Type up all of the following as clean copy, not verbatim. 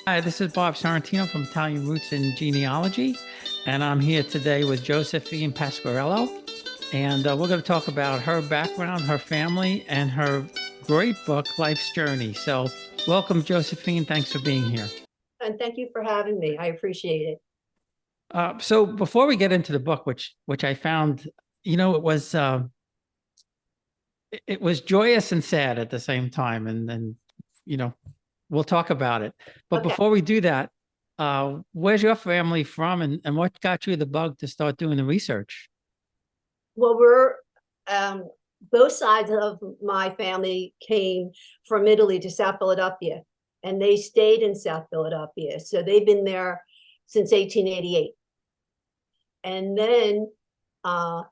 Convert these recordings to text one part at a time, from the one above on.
Hi, this is Bob Sorrentino from Italian Roots and Genealogy, and I'm here today with Josephine Pasquarello, and we're going to talk about her background, her family, and her great book, Life's Journey. So, welcome, Josephine. Thanks for being here. And thank you for having me. I appreciate it. So, before we get into the book, which I found, it was joyous and sad at the same time, and you know, we'll talk about it. But Okay. before we do that, where's your family from, and what got you the bug to start doing the research? Well, um, both sides of my family came from Italy to South Philadelphia, and they stayed in South Philadelphia. So they've been there since 1888. And then uh,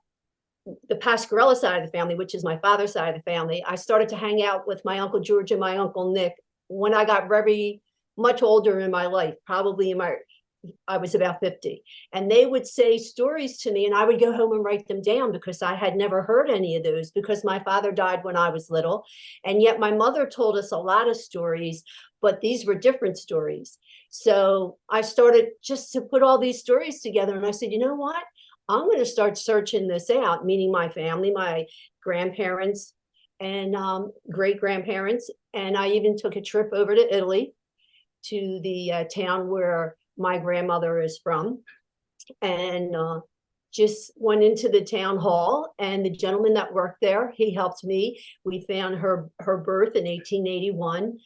the Pasquarello side of the family, which is my father's side of the family, I started to hang out with my Uncle George and my Uncle Nick when I got very much older in my life, probably I was about 50. And they would say stories to me, and I would go home and write them down because I had never heard any of those because my father died when I was little. And yet my mother told us a lot of stories, but these were different stories. So I started just to put all these stories together. And I said, you know what? I'm going to start searching this out, meaning my family, my grandparents, and great grandparents. And I even took a trip over to Italy to the town where my grandmother is from, and just went into the town hall. And the gentleman that worked there, he helped me. We found her birth in 1881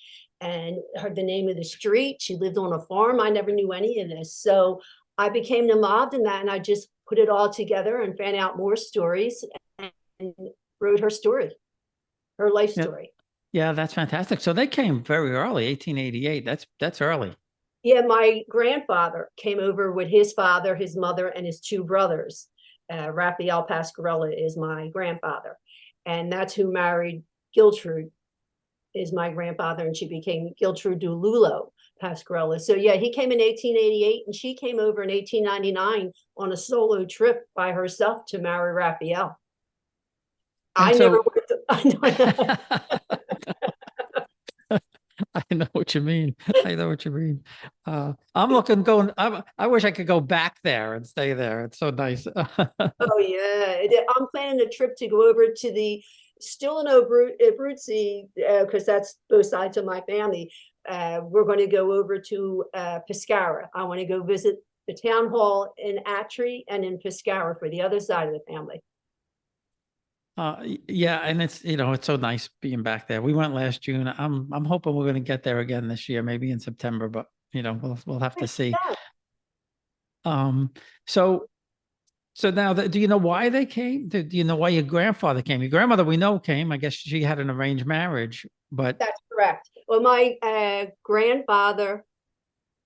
and the name of the street. She lived on a farm. I never knew any of this. So I became involved in that, and I just put it all together and found out more stories and wrote her story, her life Yeah, story. yeah, that's fantastic. So they came very early, 1888. That's early. Yeah, my grandfather came over with his father, his mother, and his two brothers. Raphael Pasquarello is my grandfather, and that's who married Giltrude, is my grandfather, and she became Giltrude Dululo Pasquarello. So yeah, he came in 1888, and she came over in 1899 on a solo trip by herself to marry Raphael. And I never so went to, I know what you mean. I know what you mean. I'm looking going. I wish I could go back there and stay there. It's so nice. oh yeah, I'm planning a trip to go over to the still in Abruzzo because that's both sides of my family. We're going to go over to Pescara. I want to go visit the town hall in Atri and in Pescara for the other side of the family. Yeah, and it's so nice being back there. We went last June. I'm hoping we're going to get there again this year, maybe in September, but we'll have to see. Yeah. Um, so so now do you know why they came? Do you know why your grandfather came? Your grandmother we know came. I guess she had an arranged marriage, but That's correct. Well, my grandfather,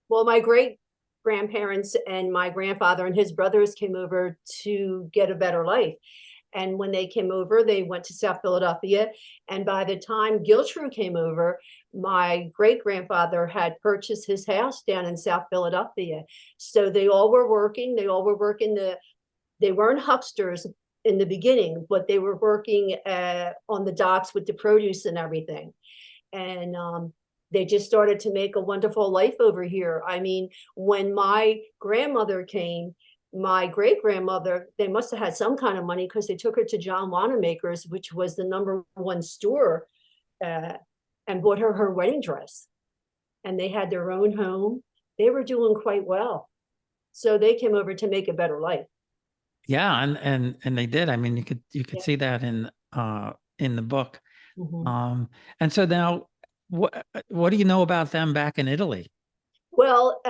well, my great grandparents and my grandfather and his brothers came over to get a better life. And when they came over, they went to South Philadelphia. And by the time Giltrude came over, my great grandfather had purchased his house down in South Philadelphia. So they all were working. They all were working they weren't hucksters in the beginning, but they were working on the docks with the produce and everything. And they just started to make a wonderful life over here. I mean, when my grandmother came, my great grandmother, they must have had some kind of money because they took her to John Wanamaker's, which was the #1 store, uh, and bought her wedding dress. And they had their own home. They were doing quite well. So they came over to make a better life. yeah, and they did. I mean, you could Yeah. see that in the book. Mhm. And so now what do you know about them back in Italy? Well,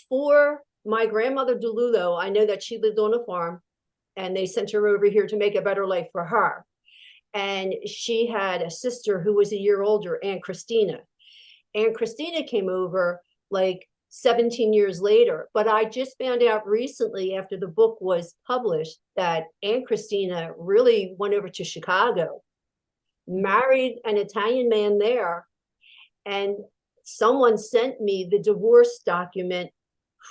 for my grandmother DeLulo, I know that she lived on a farm and they sent her over here to make a better life for her. And she had a sister who was a year older, Aunt Christina. Aunt Christina came over like 17 years later. But I just found out recently, after the book was published, that Aunt Christina really went over to Chicago, married an Italian man there, and someone sent me the divorce document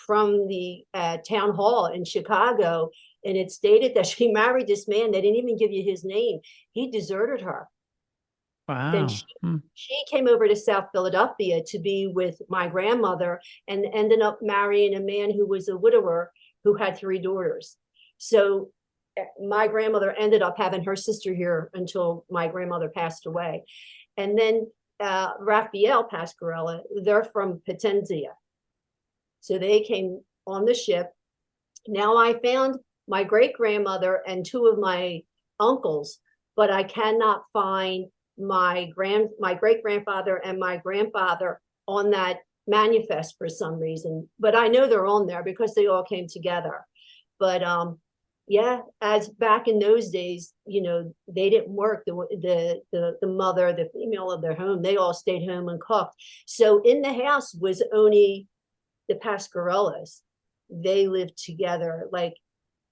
from the town hall in Chicago, and it stated that she married this man. They didn't even give you his name. He deserted her. Then Wow. Hmm. she came over to South Philadelphia to be with my grandmother and ended up marrying a man who was a widower who had three daughters. So my grandmother ended up having her sister here until my grandmother passed away. And then Raphael Pasquarello, they're from Potenza. So they came on the ship. Now I found my great grandmother and two of my uncles, but I cannot find my great grandfather and my grandfather on that manifest for some reason. But I know they're on there because they all came together. But yeah, as back in those days, you know, they didn't work. The mother, the female of their home, they all stayed home and cooked. So in the house was only the Pasquarellos. They lived together. Like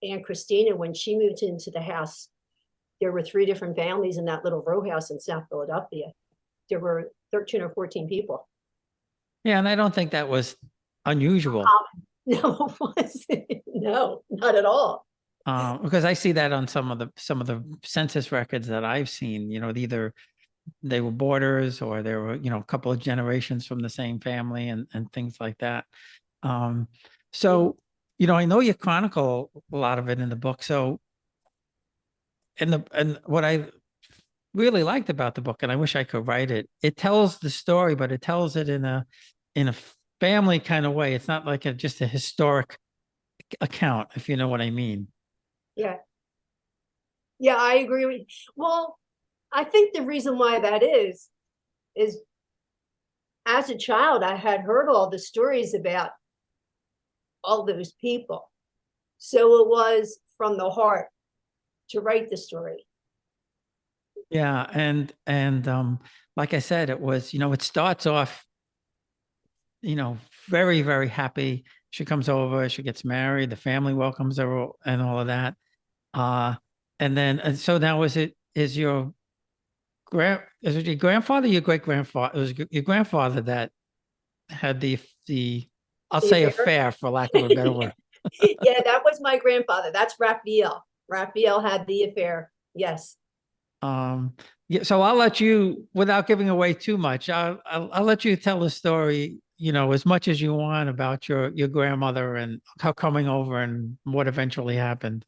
Aunt Christina, when she moved into the house, there were three different families in that little row house in South Philadelphia. There were 13 or 14 people. Yeah, and I don't think that was unusual. No, it wasn't. No, not at all. Because I see that on some of the census records that I've seen, either they were boarders or there were, a couple of generations from the same family and things like that. Um, so, I know you chronicle a lot of it in the book. So, and what I really liked about the book, and I wish I could write it, it tells the story, but it tells it in a family kind of way. It's not like just a historic account, if you know what I mean. Yeah. Yeah, I agree with you. Well, I think the reason why that is as a child, I had heard all the stories about all those people. So it was from the heart to write the story. Yeah, and like I said, it was, it starts off, very, very happy. She comes over, she gets married, the family welcomes her and all of that. Uh, and so now is it your grandfather, your great grandfather? It was your grandfather that had the I'll The say affair. affair for lack of a better word. Yeah, that was my grandfather. That's Raphael. Raphael had the affair. Yes. Yeah, so I'll let you, without giving away too much, I'll let you tell the story, as much as you want about your grandmother and how coming over and what eventually happened.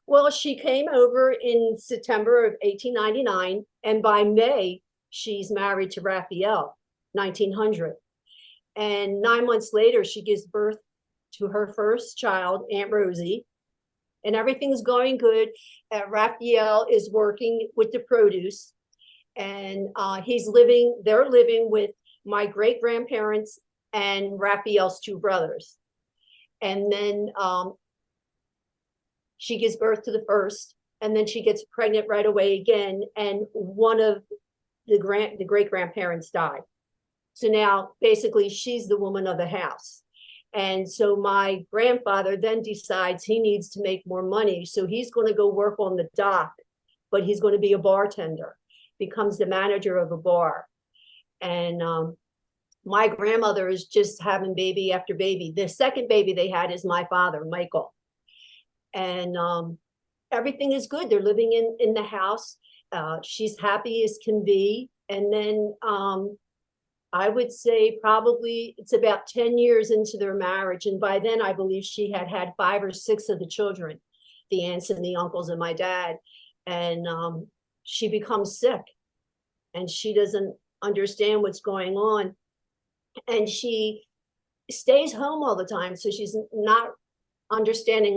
Well, she came over in September of 1899, and by May, she's married to Raphael, 1900. And 9 months later, she gives birth to her first child, Aunt Rosie, and everything's going good. Raphael is working with the produce, and they're living with my great grandparents and Raphael's two brothers. And then she gives birth to the first, and then she gets pregnant right away again. And one of the great grandparents died. So now basically she's the woman of the house. And so my grandfather then decides he needs to make more money. So he's going to go work on the dock, but he's going to be a bartender, becomes the manager of a bar. And my grandmother is just having baby after baby. The second baby they had is my father, Michael. And everything is good. They're living in the house. She's happy as can be. And then I would say probably it's about 10 years into their marriage. And by then, I believe she had had 5 or 6 of the children, the aunts and the uncles and my dad. And she becomes sick and she doesn't understand what's going on. And she stays home all the time. So she's not understanding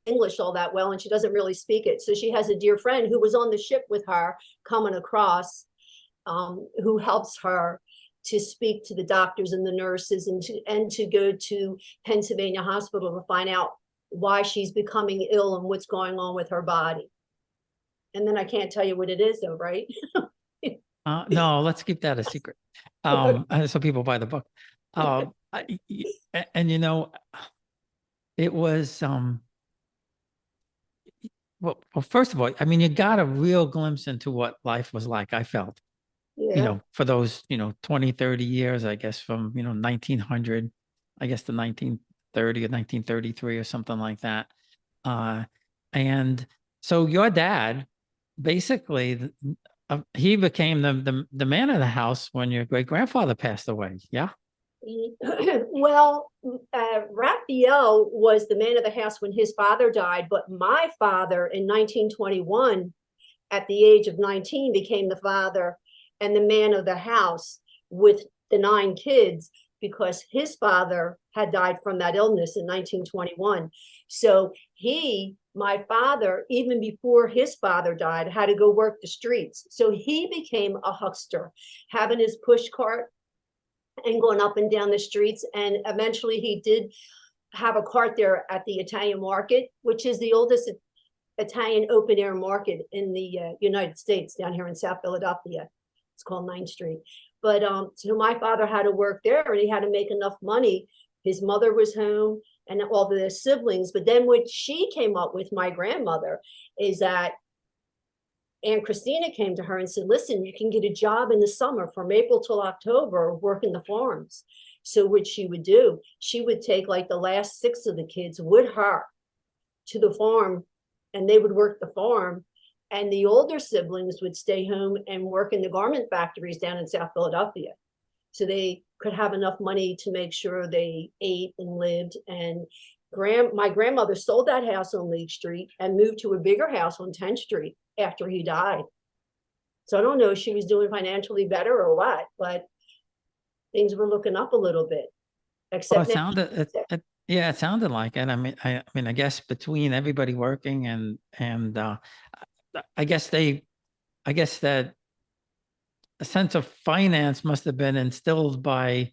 English all that well, and she doesn't really speak it. So she has a dear friend who was on the ship with her coming across, who helps her to speak to the doctors and the nurses and to go to Pennsylvania Hospital to find out why she's becoming ill and what's going on with her body. And then I can't tell you what it is though, right? No, let's keep that a secret. So people buy the book. And it was well, first of all, I mean, you got a real glimpse into what life was like, I felt, Yeah. for those, 20, 30 years, I guess, from, 1900, I guess, to 1930 or 1933 or something like that. And so your dad basically he became the man of the house when your great grandfather passed away. Yeah. Well, Raphael was the man of the house when his father died, but my father in 1921, at the age of 19, became the father and the man of the house with the 9 kids because his father had died from that illness in 1921. So my father, even before his father died, had to go work the streets. So he became a huckster, having his push cart and going up and down the streets. And eventually he did have a cart there at the Italian market, which is the oldest Italian open air market in the United States down here in South Philadelphia. It's called 9th Street. But so my father had to work there and he had to make enough money. His mother was home and all the siblings. But then what she came up with, my grandmother, is that Aunt Christina came to her and said, listen, you can get a job in the summer from April till October working the farms. So what she would do, she would take like the last 6 of the kids with her to the farm and they would work the farm. And the older siblings would stay home and work in the garment factories down in South Philadelphia. So they could have enough money to make sure they ate and lived. And my grandmother sold that house on League Street and moved to a bigger house on 10th Street after he died. So I don't know if she was doing financially better or what, but things were looking up a little bit. Well, Except it sounded, yeah, it sounded like it. I mean, I guess between everybody working and I guess I guess that a sense of finance must have been instilled by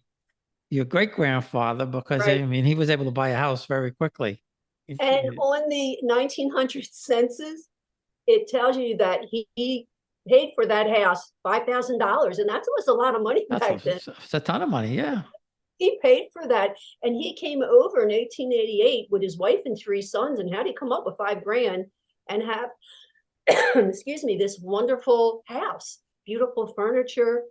your great grandfather because right. I mean, he was able to buy a house very quickly. And on the 1900 census, it tells you that he paid for that house $5,000, and that was a lot of money back then. It's a ton of money, yeah. He paid for that, and he came over in 1888 with his wife and 3 sons. And how did he come up with $5,000 and have, excuse me, this wonderful house, beautiful furniture,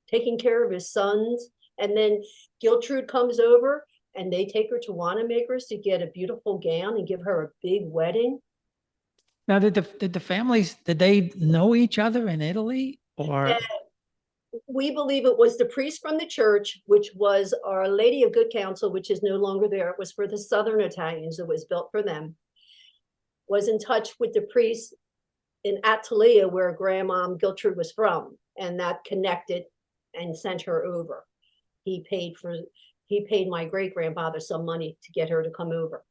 taking care of his sons? And then Giltrude comes over, and they take her to Wanamaker's to get a beautiful gown and give her a big wedding. Now, did the families, did they know each other in Italy or? We believe it was the priest from the church, which was Our Lady of Good Counsel, which is no longer there. It was for the Southern Italians. It was built for them. Was in touch with the priest in Ateleta, where Grandma Giltrude was from, and that connected and sent her over. He paid my great grandfather some money to get her to come over,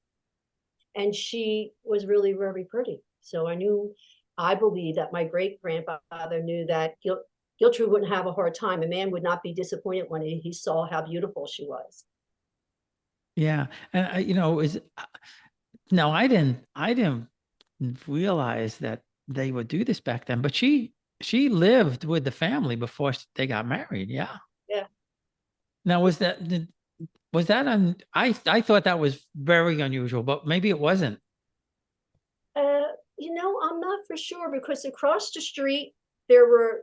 and she was really very pretty. So I believe that my great grandfather knew that Giltrude wouldn't have a hard time. A man would not be disappointed when he saw how beautiful she was. Yeah, and no, I didn't realize that they would do this back then. But she lived with the family before they got married. Yeah. Yeah. Now, was that I thought that was very unusual, but maybe it wasn't. I'm not for sure because across the street there were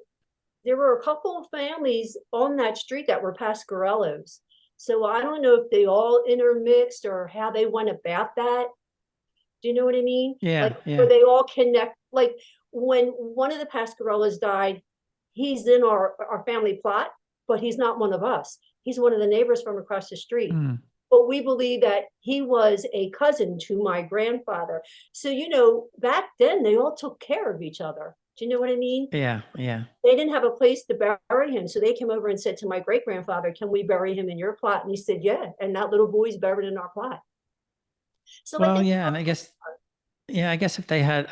a couple of families on that street that were Pasquarellos. So I don't know if they all intermixed or how they went about that. Do you know what I mean? Yeah, like, yeah. where they all connect. Like when one of the Pasquarellos died, he's in our family plot, but he's not one of us. He's one of the neighbors from across the street. Mm. But we believe that he was a cousin to my grandfather. So, back then they all took care of each other. Do you know what I mean? Yeah, yeah. They didn't have a place to bury him. So they came over and said to my great grandfather, can we bury him in your plot? And he said, yeah. And that little boy's buried in our plot. So well, yeah. And I guess if they had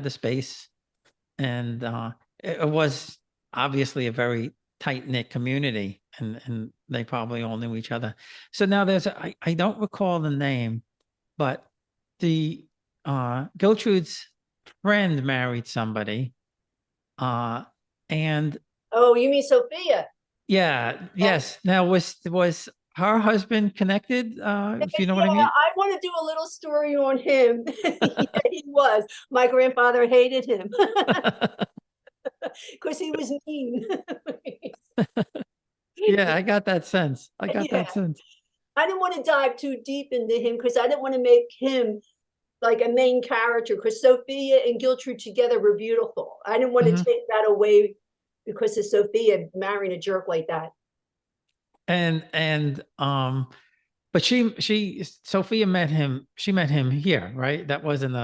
the space and it was obviously a very tight knit community and they probably all knew each other. So now I don't recall the name, but the Gertrude's friend married somebody. And oh, you mean Sophia? yeah, yes. Now was her husband connected? If you know what I mean? I want to do a little story on him. Yeah, he was. My grandfather hated him because he was mean. Yeah, I got that sense. I got that sense. I didn't want to dive too deep into him because I didn't want to make him like a main character, because Sophia and Giltrude together were beautiful. I didn't want to Hmm. take that away because of Sophia marrying a jerk like that. And but she Sophia met him. She met him here, right? That wasn't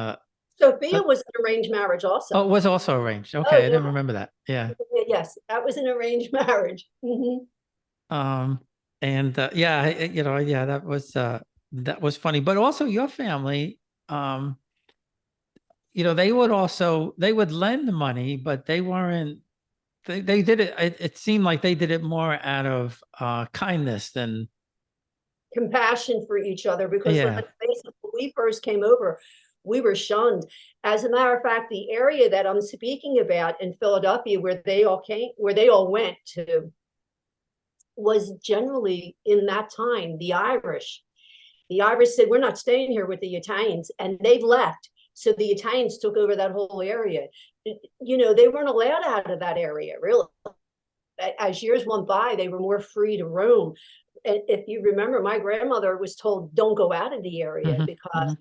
Sophia a was an arranged marriage also. oh, it was also arranged. Oh Okay, I didn't yeah, remember that. Yeah. yes, that was an arranged marriage. Hmm. Um, and yeah, yeah, that was funny. But also your family, um, they would lend money, but they weren't. They did it. It seemed like they did it more out of kindness than Compassion for each other, because let's yeah, face it, when we first came over, we were shunned. As a matter of fact, the area that I'm speaking about in Philadelphia, where they all went to, was generally in that time the Irish. The Irish said, "We're not staying here with the Italians," and they left. So the Italians took over that whole area. They weren't allowed out of that area, really. As years went by, they were more free to roam. And if you remember, my grandmother was told, "Don't go out of the area," hmm because, hmm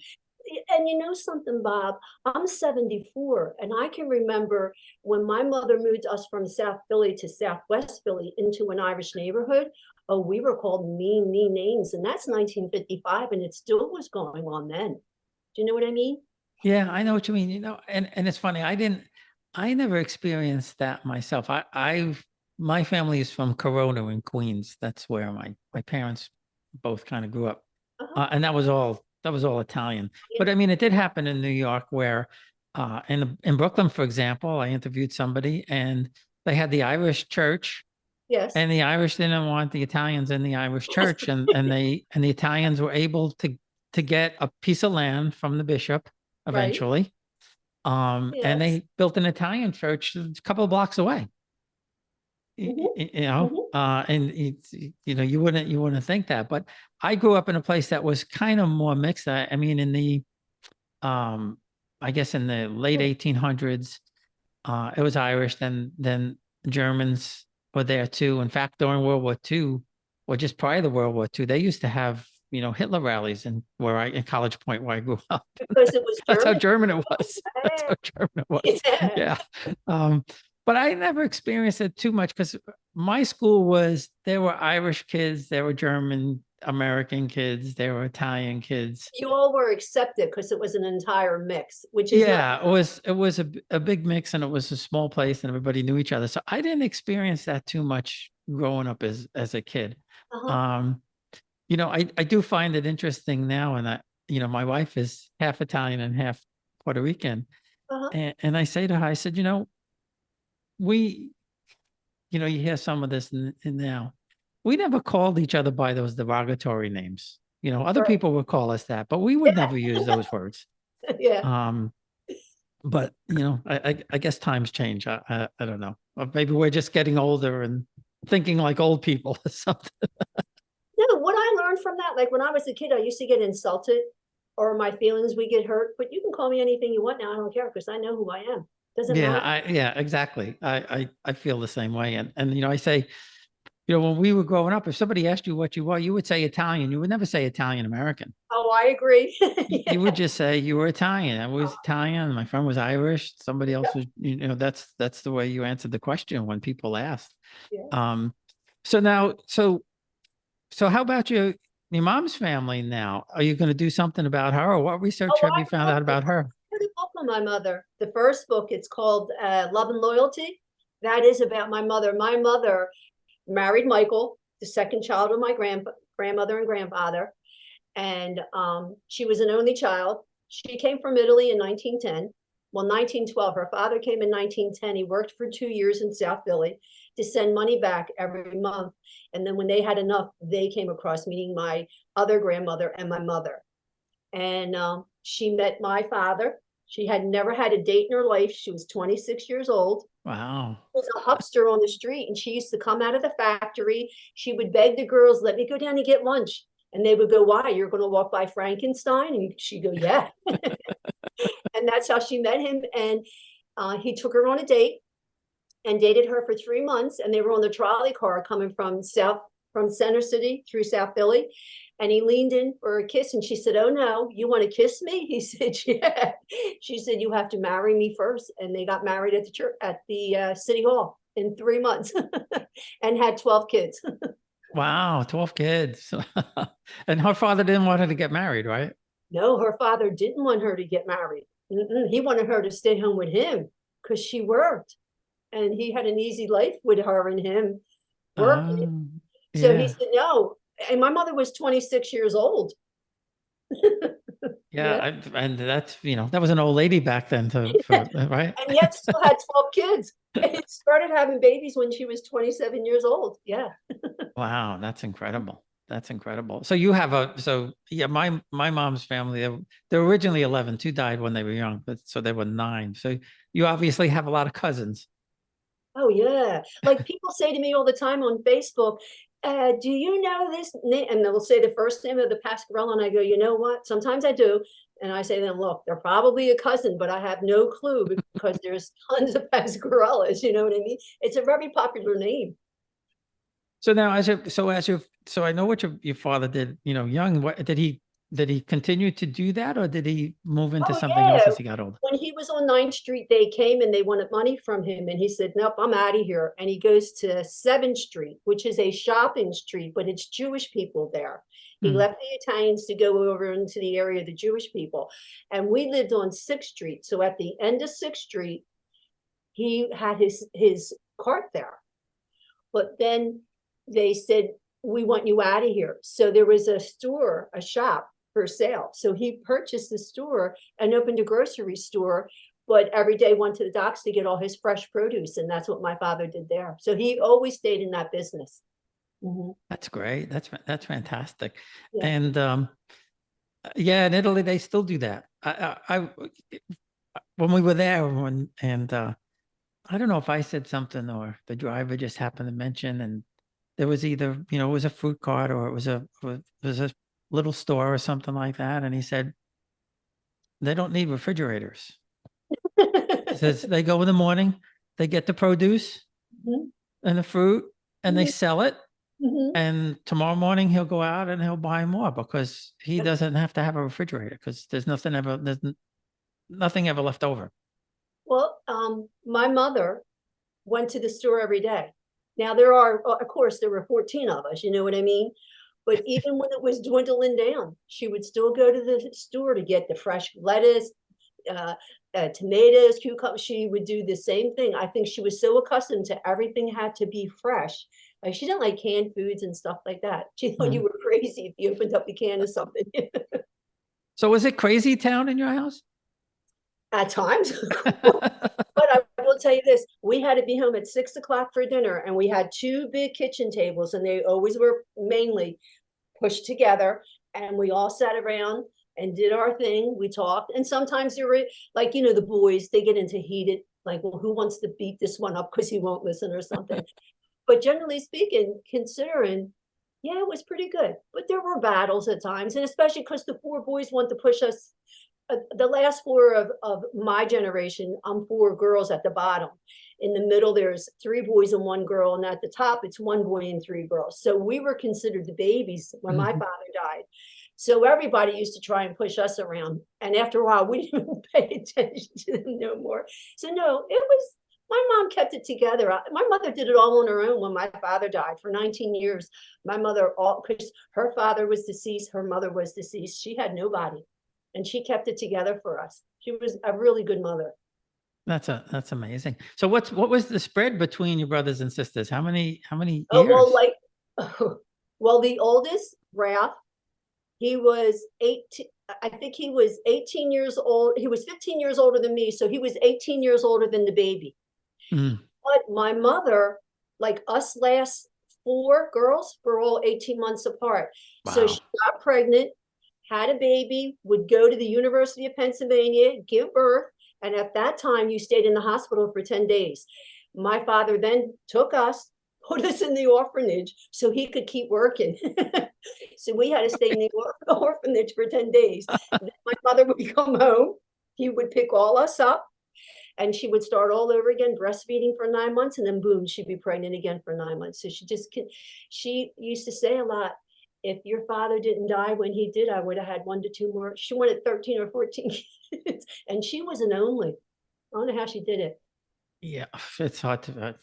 and you know something, Bob, I'm 74, and I can remember when my mother moved us from South Philly to Southwest Philly into an Irish neighborhood. Oh, we were called mean, mean names, and that's 1955, and it still was going on then. Do you know what I mean? Yeah, I know what you mean. And it's funny. I never experienced that myself. My family is from Corona in Queens. That's where my parents both kind of grew up, Uh-huh. and that was all Italian. Yeah. But I mean, it did happen in New York, where in Brooklyn, for example, I interviewed somebody, and they had the Irish church, Yes. and the Irish didn't want the Italians in the Irish church, and the Italians were able to get a piece of land from the bishop Right. eventually. And Yes. they built an Italian church a couple of blocks away. Hmm. Hmm. And it's, you wouldn't think that, but I grew up in a place that was kind of more mixed. I mean, um, I guess in the late 1800s, it was Irish, then Germans were there too. In fact, during World War II, or just prior to World War II, they used to have, Hitler rallies in College Point where I grew up. Because it was That's how German. German it was. That's how German it was. Yeah. Yeah. Um, but I never experienced it too much because my school there were Irish kids, there were German American kids, there were Italian kids. You all were accepted because it was an entire mix, which is not. Yeah, it was a big mix, and it was a small place and everybody knew each other. So I didn't experience that too much growing up as a kid. Uh-huh. Um, I do find it interesting now, and my wife is half Italian and half Puerto Rican. Uh-huh. And I say to her, I said, we, you hear some of this now. We never called each other by those derogatory names. Other Right. people would call us that, but we would never use those words. Yeah. Um, but I guess times change. I don't know. Or maybe we're just getting older and thinking like old people or something. No, what I learned from that, like when I was a kid, I used to get insulted or my feelings would get hurt, but you can call me anything you want now. I don't care because I know who I am. Doesn't matter. Yeah, exactly. I feel the same way. And I say, when we were growing up, if somebody asked you what you were, you would say Italian. You would never say Italian American. Oh, I agree. You Yeah. would just say you were Italian. I was Italian. My friend was Irish. Somebody else was, that's the way you answered the question when people asked. Yeah. Um, so now, so how about your mom's family now? Are you going to do something about her, or what research Oh, have you found out about her? I wrote a book on my mother. The first book, it's called Love and Loyalty. That is about my mother. My mother married Michael, the second child of my grandmother and grandfather. And she was an only child. She came from Italy in 1910. Well, 1912. Her father came in 1910. He worked for 2 years in South Philly to send money back every month. And then when they had enough, they came across, meeting my other grandmother and my mother. And she met my father. She had never had a date in her life. She was 26 years old. Wow. Was a huckster on the street, and she used to come out of the factory. She would beg the girls, "Let me go down and get lunch." And they would go, "Why? You're going to walk by Frankenstein?" And she'd go, "Yeah." And that's how she met him. And he took her on a date and dated her for 3 months. And they were on the trolley car coming from Center City through South Philly. And he leaned in for a kiss and she said, "Oh no, you want to kiss me?" He said, "Yeah." She said, "You have to marry me first." And they got married at the church, at the city hall in 3 months and had 12 kids. Wow, 12 kids. And her father didn't want her to get married, right? No, her father didn't want her to get married. He wanted her to stay home with him because she worked and he had an easy life with her and him working. So he Yeah. said, "No." And my mother was 26 years old. Yeah. Yeah. And that's, that was an old lady back then right? And yet still had 12 kids. And started having babies when she was 27 years old. Yeah. Wow, that's incredible. That's incredible. So you have yeah, my mom's family, they're originally 11, two died when they were young, but so they were nine. So you obviously have a lot of cousins. Oh, yeah. Like people say to me all the time on Facebook, "Do you know this name?" And they'll say the first name of the Pasquarello. And I go, "You know what? Sometimes I do." And I say to them, "Look, they're probably a cousin, but I have no clue because there's tons of Pasquarellos." You know what I mean? It's a very popular name. So now so I know what your father did, young. What did he continue to do that, or did he move into Oh, something else yeah. as he got older? When he was on 9th Street, they came and they wanted money from him. And he said, "Nope, I'm out of here." And he goes to 7th Street, which is a shopping street, but it's Jewish people there. He Mm. left the Italians to go over into the area of the Jewish people. And we lived on 6th Street. So at the end of 6th Street, he had his cart there. But then they said, "We want you out of here." So there was a store, a shop for sale. So he purchased the store and opened a grocery store, but every day went to the docks to get all his fresh produce. And that's what my father did there. So he always stayed in that business. Mhm. That's great. That's fantastic. Yeah. And yeah, in Italy they still do that. When we were there and I don't know if I said something or the driver just happened to mention, and there was either, it was a fruit cart or it was a little store or something like that. And he said, they don't need refrigerators. He says they go in the morning, they get the produce Mhm. and the fruit and they Mhm. sell it. Mhm. And tomorrow morning he'll go out and he'll buy more because he doesn't have to have a refrigerator because there's nothing ever left over. Well, my mother went to the store every day. Now there are, of course, there were 14 of us, you know what I mean? But even when it was dwindling down, she would still go to the store to get the fresh lettuce, uh, tomatoes, cucumbers. She would do the same thing. I think she was so accustomed to everything had to be fresh. Like she didn't like canned foods and stuff like that. She thought you Mhm. were crazy if you opened up a can of something. So was it crazy town in your house? At times. But I will tell you this, we had to be home at 6 o'clock for dinner and we had two big kitchen tables and they always were mainly pushed together and we all sat around and did our thing. We talked and sometimes there were like, the boys, they get into heated, like, well, who wants to beat this one up because he won't listen or something. But generally speaking, considering, yeah, it was pretty good. But there were battles at times, and especially because the four boys want to push us. The last four of my generation, I'm four girls at the bottom. In the middle, there's three boys and one girl, and at the top, it's one boy and three girls. So we were considered the babies when my Mhm. father died. So everybody used to try and push us around. And after a while, we didn't pay attention to them no more. So no, it was my mom kept it together. My mother did it all on her own when my father died for 19 years. My mother, all because her father was deceased, her mother was deceased. She had nobody, and she kept it together for us. She was a really good mother. That's amazing. So what was the spread between your brothers and sisters? How many Oh well, years? like, well, the oldest, Ralph, he was 18. I think he was 18 years old. He was 15 years older than me, so he was 18 years older than the baby. Mm. But my mother, like us last four girls, were all 18 months apart. So Wow. she got pregnant, had a baby, would go to the University of Pennsylvania, give birth. And at that time, you stayed in the hospital for 10 days. My father then took us, put us in the orphanage so he could keep working. So we had to stay in the orphanage for 10 days. Then my mother would come home. He would pick all us up and she would start all over again, breastfeeding for 9 months, and then boom, she'd be pregnant again for 9 months. So she used to say a lot, if your father didn't die when he did, I would have had 1 to 2 more. She wanted 13 or 14 kids, and she was an only. I don't know how she did it. Yeah, it's hard to,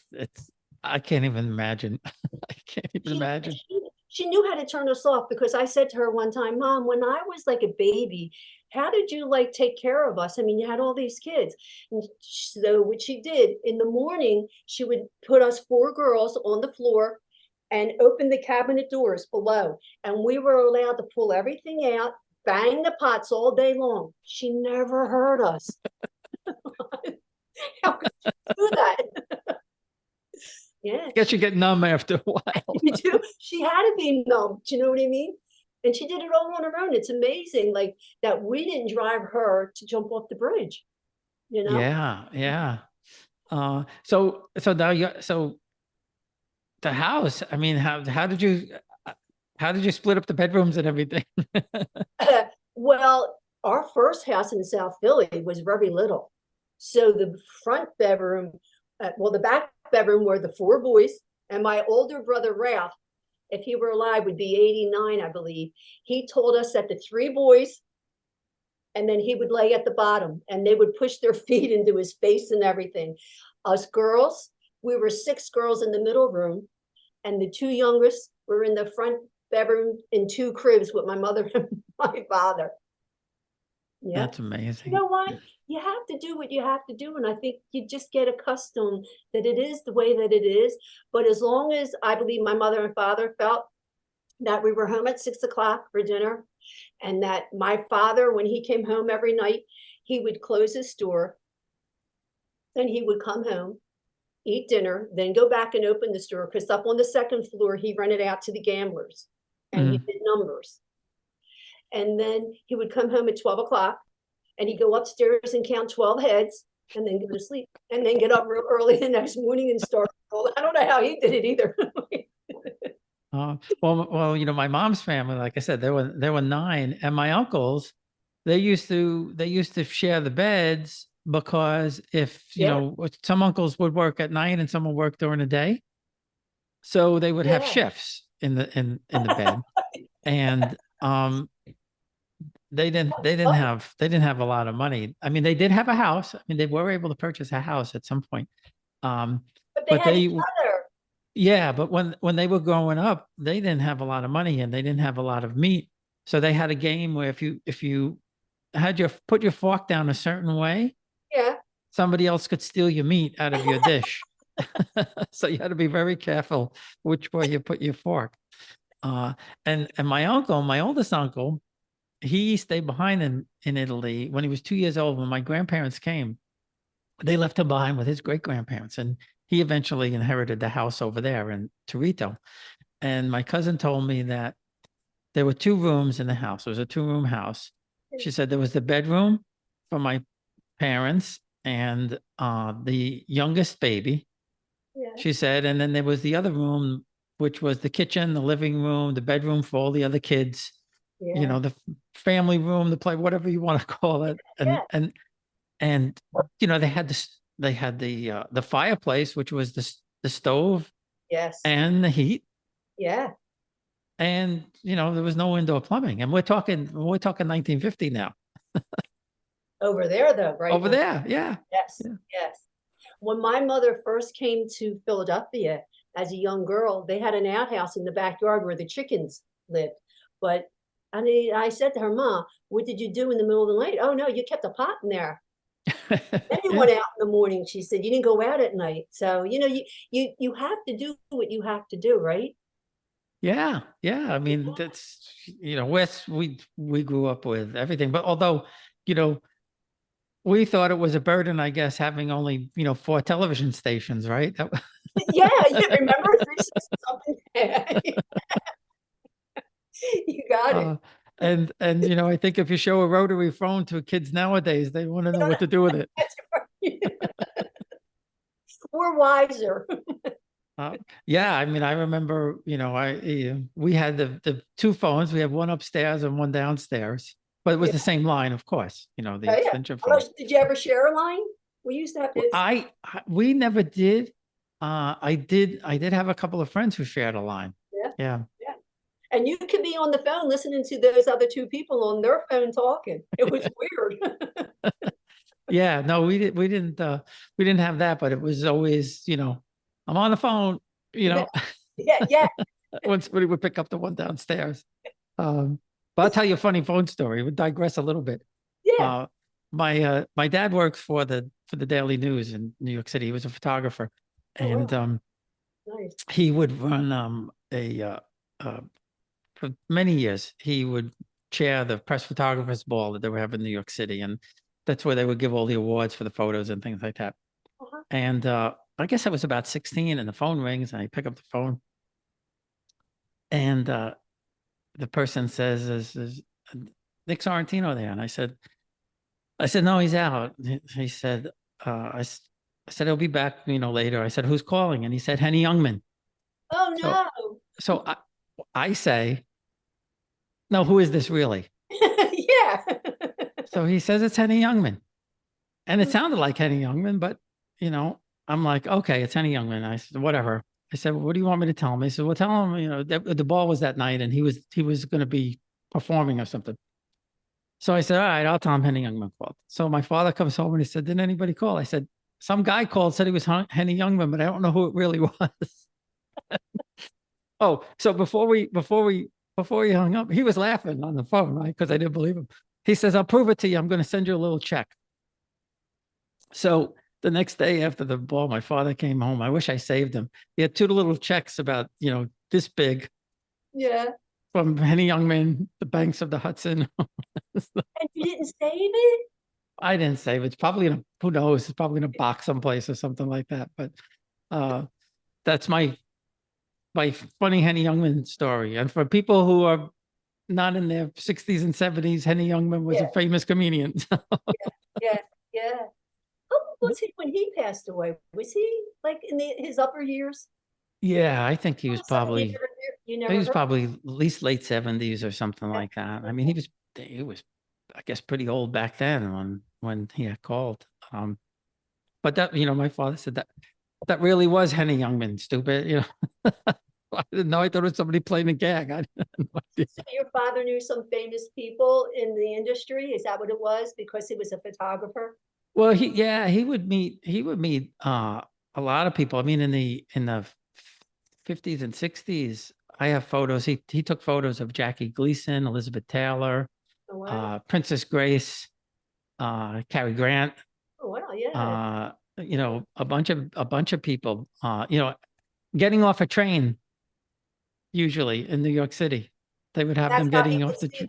I can't even imagine. I can't even She, imagine. she knew how to turn us off, because I said to her one time, Mom, when I was like a baby, how did you like take care of us? I mean, you had all these kids. And so what she did in the morning, she would put us 4 girls on the floor and open the cabinet doors below. And we were allowed to pull everything out, bang the pots all day long. She never hurt us. How could she do that? Yeah. Guess you get numb after a while. You do. She had to be numb. Do you know what I mean? And she did it all on her own. It's amazing, like that we didn't drive her to jump off the bridge. You know? Yeah, yeah. So now so the house, I mean, how did you split up the bedrooms and everything? Well, our first house in South Philly was very little. So the front bedroom, well, the back bedroom were the 4 boys, and my older brother Ralph, if he were alive, would be 89, I believe. He told us that the 3 boys, and then he would lay at the bottom, and they would push their feet into his face and everything. Us girls, we were 6 girls in the middle room, and the 2 youngest were in the front bedroom in 2 cribs with my mother and my father. Yeah. That's amazing. You know what? You have to do what you have to do. And I think you just get accustomed that it is the way that it is. But as long as I believe my mother and father felt that we were home at 6 o'clock for dinner, and that my father, when he came home every night, he would close his store, then he would come home, eat dinner, then go back and open the store, because up on the 2nd floor, he rented out to the gamblers and he did numbers. And then he would come home at 12 o'clock, and he'd go upstairs and count 12 heads, and then go to sleep, and then get up real early the next morning and start. I don't know how he did it either. Well, you know, my mom's family, like I said, there were 9, and my uncles, they used to share the beds, because if, you Yeah. know, some uncles would work at night and some would work during the day. So they would have Yeah. shifts in the bed. And they didn't have a lot of money. I mean, they did have a house. I mean, they were able to purchase a house at some point. But they But had each other. yeah, but when they were growing up, they didn't have a lot of money and they didn't have a lot of meat. So they had a game where if you had put your fork down a certain way, Yeah. somebody else could steal your meat out of your dish. So you had to be very careful which way you put your fork. And my uncle, my oldest uncle, he stayed behind in Italy when he was 2 years old. When my grandparents came, they left him behind with his great grandparents, and he eventually inherited the house over there in Torito. And my cousin told me that there were 2 rooms in the house. It was a 2-room house. She said there was the bedroom for my parents and the youngest baby. Yeah. She said, and then there was the other room, which was the kitchen, the living room, the bedroom for all the other kids. You Yeah. know, the family room, the play, whatever you want to call it. Yeah. And you know, they had the fireplace, which was the stove Yes. and the heat. Yeah. And you know, there was no indoor plumbing. And we're talking 1950 now. Over there, though, right? Over there. Yeah. Yes. Yeah. Yes. When my mother first came to Philadelphia as a young girl, they had an outhouse in the backyard where the chickens lived. But I mean, I said to her, Mom, what did you do in the middle of the night? Oh no, you kept a pot in there. Then you went out in the morning. She said, you didn't go out at night. So, you know, you have to do what you have to do, right? Yeah. Yeah. I mean, that's, you know, we grew up with everything, but although, you know, we thought it was a burden, I guess, having only, you know, 4 television stations, right? Yeah, yeah. Remember 360 something? You got it. Uh, and you know, I think if you show a rotary phone to kids nowadays, they want to know what to do with it. That's right. We're wiser. Yeah, I mean, I remember, you know, we had the 2 phones. We had one upstairs and one downstairs, but it was Yeah. the same line, of course. You know, the Oh, yeah. extension phone. Did you ever share a line? We used to have this. We never did. I did have a couple of friends who shared a line. Yeah. Yeah. Yeah. And you could be on the phone listening to those other two people on their phone talking. It was weird. Yeah, no, we didn't have that, but it was always, I'm on the phone, Yeah, yeah, yeah, when somebody would pick up the one downstairs. But I'll tell you a funny phone story. We digress a little bit. yeah. Uh, my dad works for the Daily News in New York City. He was a photographer, Oh, and wow. Nice. he would run for many years. He would chair the press photographers ball that they were having in New York City, and that's where they would give all the awards for the photos and things like that. Uh-huh. And I guess I was about 16, and the phone rings, and I pick up the phone, and the person says, "Is Nick Sorrentino there?" And I said, "No, he's out." He said, I said, "He'll be back, later." I said, "Who's calling?" And he said, "Henny Youngman." Oh, So, no. so I say, "No, who is this really?" Yeah. So he says, "It's Henny Youngman." And it sounded like Henny Youngman, but, I'm like, "Okay, it's Henny Youngman." I said, "Whatever." I said, "What do you want me to tell him?" He said, "Well, tell him, the ball was that night and he was going to be performing or something." So I said, "All right, I'll tell him Henny Youngman called." So my father comes home and he said, "Didn't anybody call?" I said, "Some guy called, said he was Henny Youngman, but I don't know who it really was." Oh, so before we hung up, he was laughing on the phone, right? Because I didn't believe him. He says, "I'll prove it to you. I'm going to send you a little check." So the next day after the ball, my father came home. I wish I saved him. He had two little checks about, this big Yeah. from Henny Youngman, the banks of the Hudson. And you didn't save it? I didn't save it. It's probably who knows? It's probably in a box someplace or something like that. But uh, that's my funny Henny Youngman story. And for people who are not in their 60s and 70s, Henny Youngman was Yeah, a famous comedian. yeah, yeah. How old was he when he passed away? Was he like in his upper years? Yeah, I think he Oh, was something probably you he never was heard? probably at least late 70s or something Yeah. like that. I mean, he was, I guess, pretty old back then when he had called. But that, my father said that really was Henny Youngman, stupid. I didn't know. I thought it was somebody playing a gag. I had no idea. So your father knew some famous people in the industry? Is that what it was? Because he was a photographer? Well, he would meet a lot of people. I mean, in the 50s and 60s, I have photos. He took photos of Jackie Gleason, Elizabeth Taylor, Oh, wow. Princess Grace, Cary Grant, Oh, wow. Yeah. a bunch of people, getting off a train, usually in New York City. They would have That's them how he getting would off see them.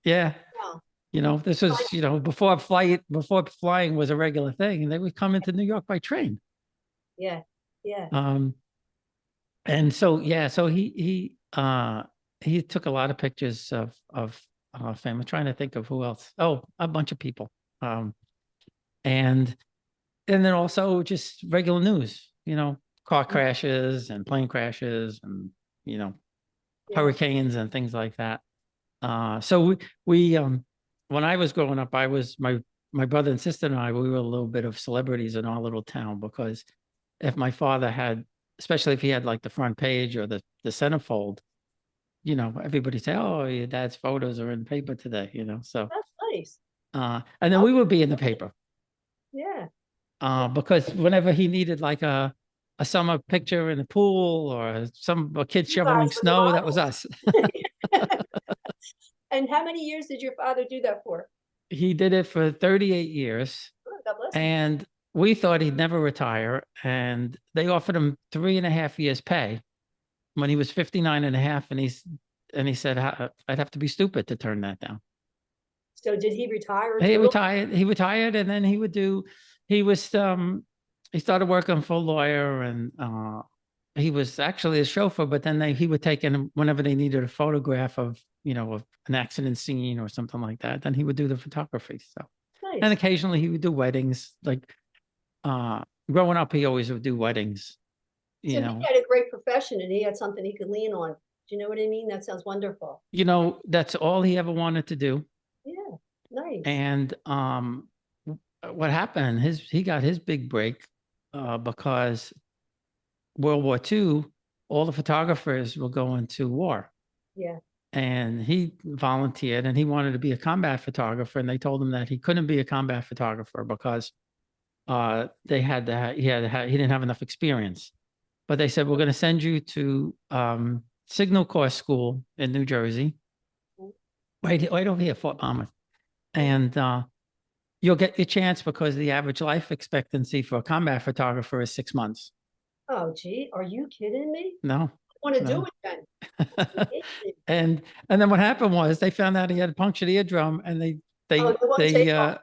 yeah. Wow. This was, before flying was a regular thing, and they would come into New York by train. Yeah. Yeah. Um, and so, yeah, so he took a lot of pictures of fame. I'm trying to think of who else. Oh, a bunch of people. Um, and then also just regular news, car crashes and plane crashes and, you know, Yeah. hurricanes and things like that. So we when I was growing up, my brother and sister and I, we were a little bit of celebrities in our little town, because if my father had, especially if he had like the front page or the centerfold, everybody say, "Oh, your dad's photos are in the paper today," So That's nice. and then Oh, we would be in the paper yeah. because whenever he needed like a summer picture in the pool or a kid You guys shoveling were the snow, that was us. models. And how many years did your father do that for? He did it for 38 years. Oh, God bless him. And we thought he'd never retire. And they offered him 3.5 years pay when he was 59 and a half. And he said, I'd have to be stupid to turn that down." So did he retire He totally? retired. He retired, and then he was, he started working for a lawyer, and he was actually a chauffeur, but then he would take in whenever they needed a photograph of an accident scene or something like that, then he would do the photography. So, and Nice. occasionally he would do weddings. Like growing up, he always would do weddings, So you he know. had a great profession and he had something he could lean on. Do you know what I mean? That sounds wonderful. That's all he ever wanted to do. Yeah. Nice. And what happened, he got his big break because World War II, all the photographers were going to war. Yeah. and he volunteered and he wanted to be a combat photographer. And they told him that he couldn't be a combat photographer because they had to he didn't have enough experience. But they said, we're going to send you to Signal Corps School in New Jersey, right over here, Fort Monmouth. And you'll get your chance because the average life expectancy for a combat photographer is 6 months. Oh, gee, are you kidding me? No, I want to do no. it then. and then what happened was they found out he had a punctured eardrum, and they Oh, they they won't take they off.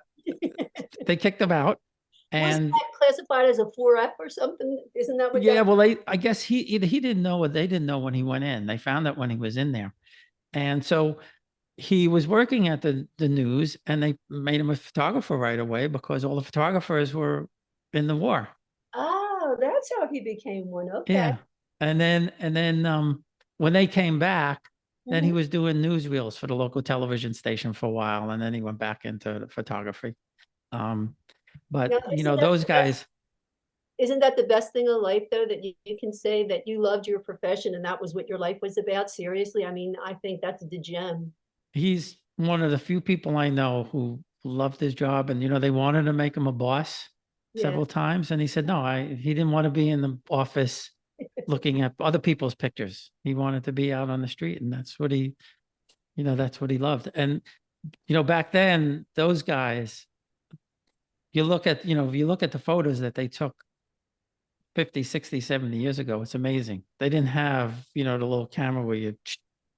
they kicked him out. Wasn't And that classified as a 4F or something? Isn't that what yeah, that? well, I guess he didn't know what they didn't know when he went in. They found out when he was in there, and so he was working at the news, and they made him a photographer right away because all the photographers were in the war. Oh, that's how he became one. Okay. Yeah. And then when they came back, then he Mhm. was doing newsreels for the local television station for a while, and then he went back into the photography. Um, Now, but isn't that those the best? guys, Isn't that the best thing in life, though, that you can say that you loved your profession and that was what your life was about? Seriously, I mean, I think that's the gem. he's one of the few people I know who loved his job, and they wanted to make him a boss Yeah. several times, and he said no, he didn't want to be in the office looking at other people's pictures. He wanted to be out on the street, and that's what he loved. And back then, those guys, if you look at the photos that they took 50, 60, 70 years ago, it's amazing. They didn't have, the little camera where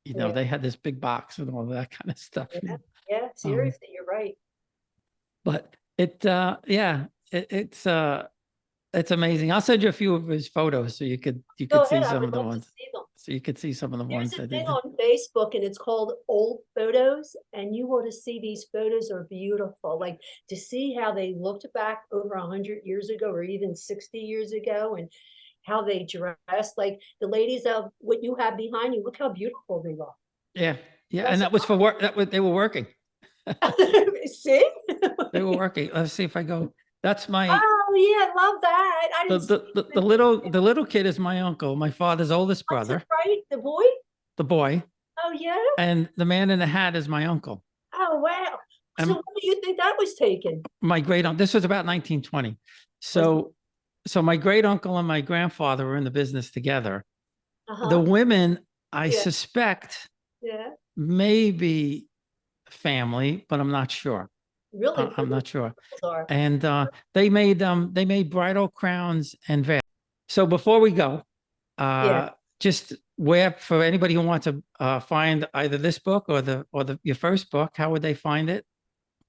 Yeah. they had this big box and all that kind of stuff. Yeah. Yeah. Um, Seriously, you're right. but yeah, it's amazing. I'll send you a few of his photos so you Go could ahead. see I some would of the love to ones. see them. So you could see some of the There's ones a that they thing did. on Facebook and it's called old photos, and you ought to see these photos are beautiful. Like to see how they looked back over 100 years ago or even 60 years ago and how they dressed. Like the ladies of what you have behind you, look how beautiful they look. Yeah, yeah, and That's that was for work. They were working. see? They were working. Let's see if I go. That's my Oh yeah, I love that. I the didn't see the, the, even the little the little kid is my uncle, my father's oldest what's it brother, right? The boy? the boy, Oh yeah. and the man in the hat is my uncle. Oh wow. So And when do you think that was taken? my great uncle, this was about 1920. Was So my great uncle and my grandfather were in the business together. The uh-huh. women, I Yeah, suspect, yeah. maybe family, but I'm not sure. Really, I'm really not sure. are. And they made bridal crowns and veils. So before we go, Yeah. just where for anybody who wants to find either this book or your first book, how would they find it?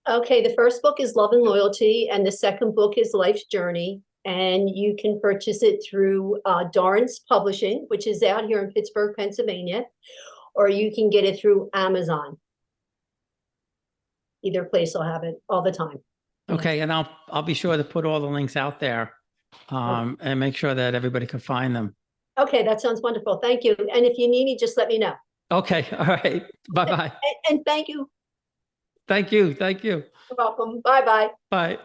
Okay, the first book is Love and Loyalty, and the second book is Life's Journey. And you can purchase it through Dorrance Publishing, which is out here in Pittsburgh, Pennsylvania, or you can get it through Amazon. Either place will have it all the time. Yeah. Okay, and I'll be sure to put all the links out there, and make sure that everybody can find them. Okay, that sounds wonderful. Thank you. And if you need me, just let me know. Okay, all right. Bye bye. And thank you. Thank you. Thank you. You're welcome. Bye bye. Bye.